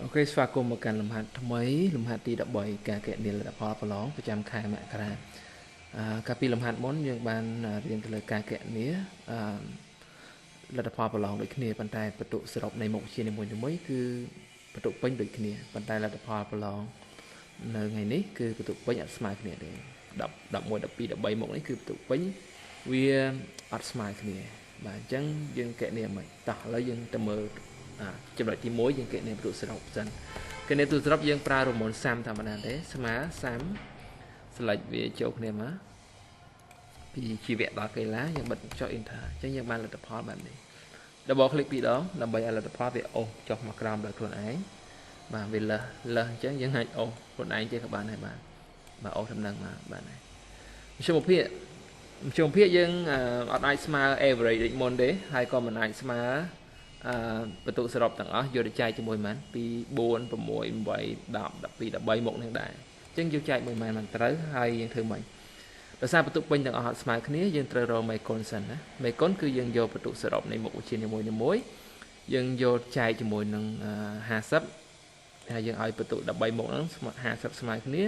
អូខេស្វាគមន៍មកកាន់លំហាត់ថ្មីលំហាត់ទី13ការគណនាលទ្ធផលប្រឡងប្រចាំខែមករាកាលពីលំហាត់មុនយើងបានរៀនទៅលើការគណនាលទ្ធផលប្រឡងដូចគ្នាប៉ុន្តែបន្ទុកសរុបនៃមុខវិជ្ជានីមួយៗគឺបន្ទុកពេញដូចគ្នាប៉ុន្តែលទ្ធផលប្រឡងនៅថ្ងៃនេះគឺបន្ទុកពេញអត់ស្មើគ្នាទេ10 11 12 13មុខនេះគឺបន្ទុកពេញវាអត់ស្មើគ្នាបាទអញ្ចឹងយើងគណនាមិនតោះឥឡូវយើងទៅមើលចំណុចទី1យើងគណនាបន្ទុកសរុបសិនគណនាបន្ទុកសរុបយើងប្រើរមូលសាំធម្មតាទេស្មើសាំស្លេចវាចូលគ្នាមកពីជីវៈដល់កីឡាយើងបិទចុច enter អញ្ចឹងយើងបានលទ្ធផលបែបនេះ double click ពីរដងដើម្បីឲ្យលទ្ធផលវាអូសចុះមកក្រោមដល់ខ្លួនឯងបាទវាលើសអញ្ចឹងយើងអាចអូសខ្លួនឯងទៀតក៏បានដែរបាទអូសដំណឹងមកបាទហើយមជ្ឈមភាគយើងអត់អាចស្មើ average ដូចមុនទេហើយក៏មិនអាចស្មើបន្ទុកសរុបទាំងអស់យកទៅចែកជាមួយមិនពី4 6 8 10 12 13មុខនឹងដែរអញ្ចឹងយកចែកមួយមិនមិនត្រូវហើយយើងធ្វើមិនដោយសារបន្ទុកពេញទាំងអស់អត់ស្មើគ្នាយើងត្រូវរកមេគុណសិនណាមេគុណគឺយើងយកបន្ទុកសរុបនៃមុខវិជ្ជានីមួយៗយើងយកចែកជាមួយនឹង50ហើយយើងឲ្យបន្ទុក13មុខហ្នឹង50ស្មើគ្នា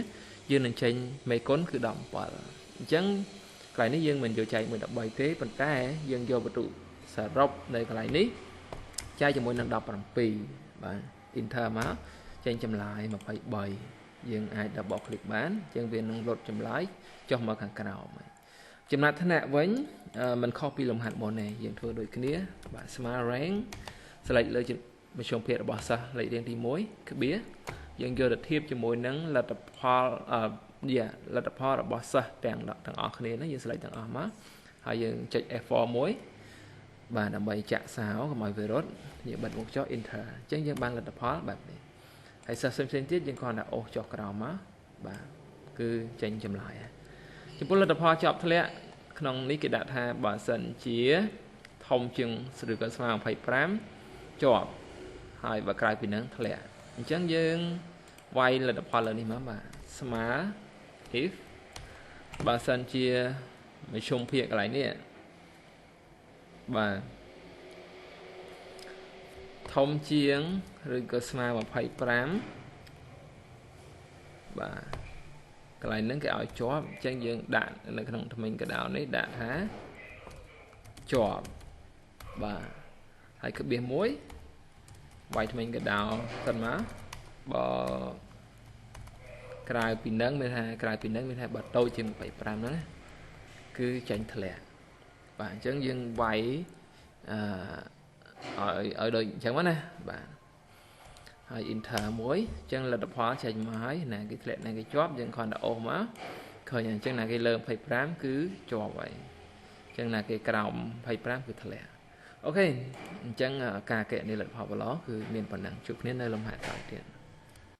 យើងនឹងចេញមេគុណគឺ17អញ្ចឹងកន្លែងនេះយើងមិនយកចែកមួយ13ទេប៉ុន្តែយើងយកបន្ទុកសរុបនៅកន្លែងនេះចែកជាមួយនឹង17បាទ enter មកចេញចម្លើយ23យើងអាច double click បានអញ្ចឹងវានឹងលុតចម្លើយចុះមកខាងក្រោមចំណាត់ថ្នាក់វិញมันខុសពីលំហាត់មុនទេយើងធ្វើដូចគ្នាបាទស្មើ rank select លើមជ្ឈមភាគរបស់សិស្សលេខរៀងទី1ក្បៀយើងយកទៅធៀបជាមួយនឹងលទ្ធផលលទ្ធផលរបស់សិស្សទាំងអស់គ្នានេះយើង select ទាំងអស់មកហើយយើងចុច F4 មួយបាទដើម្បីចាក់សោកុំឲ្យវារត់យើងបិទមុខចុះ enter អញ្ចឹងយើងបានលទ្ធផលបែបនេះហើយសិស្សផ្សេងទៀតយើងគ្រាន់តែអូសចុះក្រោមមកបាទគឺចេញចម្លើយចំពោះលទ្ធផលជាប់ធ្លាក់ក្នុងនេះគេដាក់ថាបើសិនជាធំជាងឬក៏ស្មើ25ជាប់ហើយបើក្រៅពីនឹងធ្លាក់អញ្ចឹងយើងវាយលទ្ធផលលើនេះមកបាទស្មើ if បើសិនជាមជ្ឈមភាគកន្លែងនេះបាទធំជាងឬក៏ស្មើ25បាទកន្លែងហ្នឹងគេឲ្យជាប់អញ្ចឹងយើងដាក់នៅក្នុងថ្មិញកដោនេះដាក់ថាជាប់បាទហើយក្បៀសមួយវាយថ្មិញកដោសិនមកបើក្រៅពីនឹងមានថាបើតូចជាង25ហ្នឹងណាគឺចាញ់ធ្លាក់បាទអញ្ចឹងយើងវាយឲ្យដូចអញ្ចឹងមកណាបាទហើយ enter មួយអញ្ចឹងលទ្ធផលចេញមកហើយណាគេធ្លាក់ណាគេជាប់យើងគ្រាន់តែអូសមកឃើញអញ្ចឹងណាគេលើ25គឺជាប់ហើយអញ្ចឹងណាគេក្រោម25គឺធ្លាក់អូខេអញ្ចឹងការកណនាលទ្ធផលប្រឡងគឺមានប៉ុណ្ណឹងជួបគ្នានៅលំហាត់ក្រោយទៀត